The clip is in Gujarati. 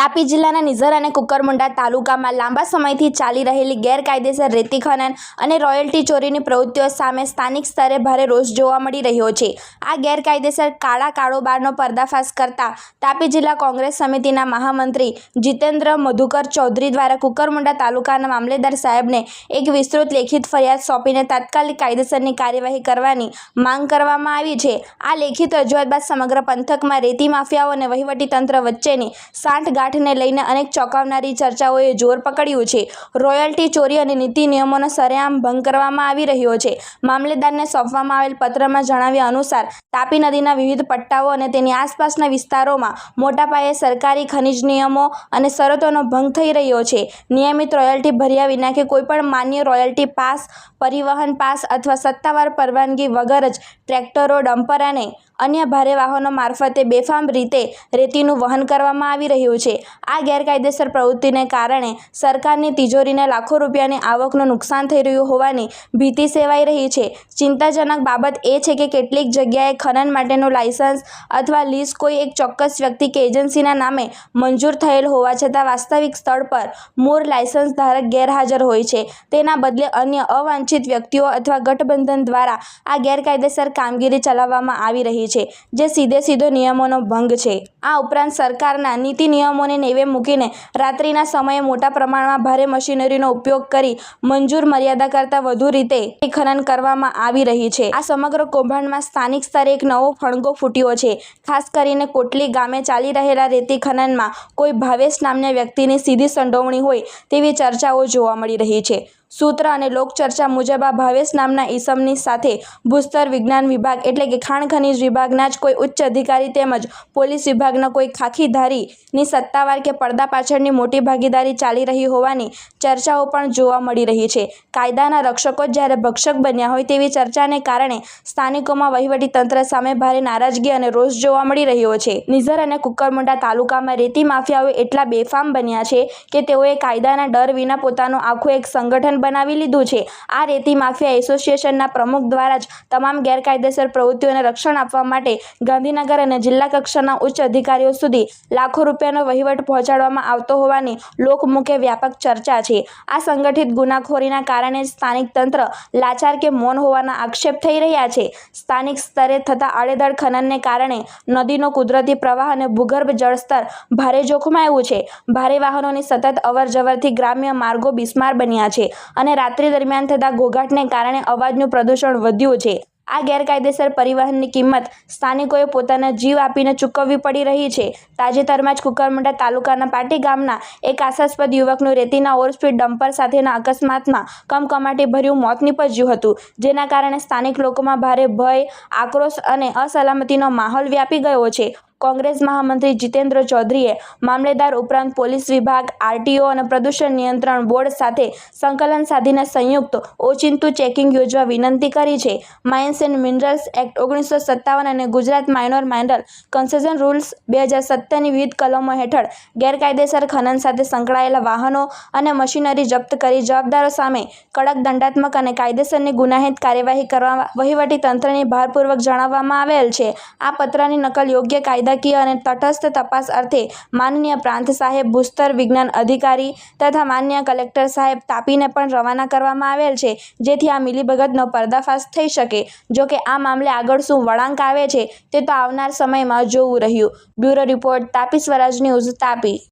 તાપી જિલ્લાના નિઝર અને કુકરમુંડા તાલુકામાં લાંબા સમયથી ચાલી રહેલી ગેરકાયદેસર રેતી ખનન અને રોયલ્ટી ચોરીની પ્રવૃત્તિઓ સામે સ્થાનિક સ્તરે ભારે રોષ જોવા મળી રહ્યો છે। આ ગેરકાયદેસર કાળા કારોબારનો પર્દાફાશ કરતા તાપી જિલ્લા કોંગ્રેસ સમિતિના મહામંત્રી જીતેન્દ્ર મધુકર ચૌધરી દ્વારા કુકરમુંડા તાલુકાના મામલેદાર સાહેબને એક વિસ્તૃત લેખિત ફરિયાદ સોંપીને તાત્કાલિક કાયદેસરની કાર્યવાહી કરવાની માંગ કરવામાં આવી છે। આ લેખિત રજૂઆત બાદ સમગ્ર પંથકમાં રેતી માફિયાઓ અને વહીવટીતંત્ર વચ્ચેની સાંઠગાંઠને લઈને અનેક ચોંકાવનારી ચર્ચાઓએ જોર પકડ્યું છે। રોયલ્ટી ચોરી અને નીતિ નિયમોનો સરેઆમ ભંગ કરવામાં આવી રહ્યો છે। મામલેદારને સોંપવામાં આવેલ પત્રમાં જણાવ્યા અનુસાર તાપી નદીના વિવિધ પટ્ટાઓ અને તેની આસપાસના વિસ્તારોમાં મોટા પાયે સરકારી ખનિજ નિયમો અને શરતોનો ભંગ થઈ રહ્યો છે। નિયમિત રોયલ્ટી ભર્યા વિના કે કોઈપણ માન્ય રોયલ્ટી પાસ, પરિવહન પાસ અથવા સત્તાવાર પરવાનગી વગર જ ટ્રેક્ટરો, ડમ્પર અને અન્ય ભારે વાહનો મારફતે બેફામ રીતે રેતીનું વહન કરવામાં આવી રહ્યું છે। આ ગેરકાયદેસર પ્રવૃત્તિને કારણે સરકારની તિજોરીને લાખો રૂપિયાની આવકનું નુકસાન થઈ રહ્યું હોવાની ભીતિ સેવાઈ રહી છે। ચિંતાજનક બાબત એ છે કે કેટલીક જગ્યાએ ખનન માટેનું લાયસન્સ અથવા લીઝ કોઈ એક ચોક્કસ વ્યક્તિ કે એજન્સીના નામે મંજૂર થયેલ હોવા છતાં વાસ્તવિક સ્થળ પર મૂળ લાયસન્સ ધારક ગેરહાજર હોય છે। તેના બદલે અન્ય અવાંછિત વ્યક્તિઓ અથવા ગઠબંધન દ્વારા આ ગેરકાયદેસર કામગીરી ચલાવવામાં આવી રહી છે, જે સીધો નિયમોનો ભંગ છે। આ ઉપરાંત સરકારના નીતિ નિયમોને નેવે મૂકીને રાત્રિના સમયે મોટા પ્રમાણમાં ભારે મશીનરીનો ઉપયોગ કરી મંજૂર મર્યાદા કરતાં વધુ રીતે ખનન કરવામાં આવી રહી છે। આ સમગ્ર કૌભાંડમાં સ્થાનિક સ્તરે એક નવો ફણગો ફૂટ્યો છે। ખાસ કરીને કોટલી ગામે ચાલી રહેલા રેતી ખનનમાં કોઈ ભાવેશ નામના વ્યક્તિની સીધી સંડોવણી હોય તેવી ચર્ચાઓ જોવા મળી રહી છે। સૂત્ર અને લોકચર્ચા મુજબ આ ભાવેશ નામના ઈસમની સાથે ભૂસ્તર વિજ્ઞાન વિભાગ એટલે કે ખાણ ખનીજ વિભાગના જ કોઈ ઉચ્ચ અધિકારી તેમજ પોલીસ વિભાગના કોઈ ખાખીધારીની સત્તાવાર કે પડદા પાછળની મોટી ભાગીદારી ચાલી રહી હોવાની ચર્ચાઓ પણ જોવા મળી રહી છે। કાયદાના રક્ષકો જ્યારે ભક્ષક બન્યા હોય તેવી ચર્ચાને કારણે સ્થાનિકોમાં વહીવટીતંત્ર સામે ભારે નારાજગી અને રોષ જોવા મળી રહ્યો છે। નિઝર અને કુકરમુંડા તાલુકામાં રેતી માફિયાઓ એટલા બેફામ બન્યા છે કે તેઓએ કાયદાના ડર વિના પોતાનું આખું એક સંગઠન બનાવી લીધું છે। આ રેતી માફિયા એસોસિએશનના પ્રમુખ દ્વારા જ તમામ ગેરકાયદેસર પ્રવૃત્તિઓને રક્ષણ આપવા માટે ગાંધીનગર અને જિલ્લા કક્ષાના ઉચ્ચ અધિકારીઓ સુધી લાખો રૂપિયાનો વહીવટ પહોંચાડવામાં આવતો હોવાની લોકમુખે વ્યાપક ચર્ચા છે। આ સંગઠિત ગુનાખોરીના કારણે સ્થાનિક તંત્ર લાચાર કે મૌન હોવાના આક્ષેપ થઈ રહ્યા છે। સ્થાનિક સ્તરે થતા આડેધડ ખનનને કારણે નદીનો કુદરતી પ્રવાહ અને ભૂગર્ભ જળસ્તર ભારે જોખમાયું છે। ભારે વાહનોની સતત અવરજવરથી ગ્રામ્ય માર્ગો બિસ્માર બન્યા છે અને રાત્રિ દરમિયાન થતા ઘોઘાટને કારણે અવાજનું પ્રદૂષણ વધ્યું છે। આ ગેરકાયદેસર પરિવહનની કિંમત સ્થાનિકોએ પોતાના જીવ આપીને ચૂકવવી પડી રહી છે। તાજેતરમાં જ કુકરમુંડા તાલુકાના પાટી ગામના એક આશાસ્પદ યુવકનું રેતીના ઓવરસ્પીડ ડમ્પર સાથેના અકસ્માતમાં કમકમાટી ભર્યું મોત નીપજ્યું હતું, જેના કારણે સ્થાનિક લોકોમાં ભારે ભય, આક્રોશ અને અસલામતીનો માહોલ વ્યાપી ગયો છે। કોંગ્રેસ મહામંત્રી જીતેન્દ્ર ચૌધરીએ મામલેદાર ઉપરાંત પોલીસ વિભાગ, આરટીઓ અને પ્રદૂષણ નિયંત્રણ બોર્ડ સાથે સંકલન સાધીને સંયુક્ત ઓચિંતું ચેકિંગ યોજવા વિનંતી કરી છે। માઇન્સ એન્ડ મિનરલ્સ એક્ટ 1957 અને Gujarat minor mineral concession rules 2017ની વિવિધ કલમો હેઠળ ગેરકાયદેસર ખનન સાથે સંકળાયેલા વાહનો અને મશીનરી જપ્ત કરી જવાબદારો સામે કડક દંડાત્મક અને કાયદેસરની ગુનાહિત કાર્યવાહી કરવા વહીવટીતંત્રને ભારપૂર્વક જણાવવામાં આવેલ છે। આ પત્રની નકલ યોગ્ય કાયદાકીય અને તટસ્થ તપાસ અર્થે માનનીય પ્રાંત સાહેબ, ભૂસ્તર વિજ્ઞાન અધિકારી તથા માનનીય કલેક્ટર સાહેબ તાપીને પણ રવાના કરવામાં આવેલ છે, જેથી આ મિલીભગતનો પર્દાફાશ થઈ શકે। જો કે આ મામલે આગળ શું વળાંક આવે છે તે તો આવનાર સમયમાં જોવું રહ્યું। બ્યુરો રિપોર્ટ, તાપી સ્વરાજ ન્યૂઝ, તાપી।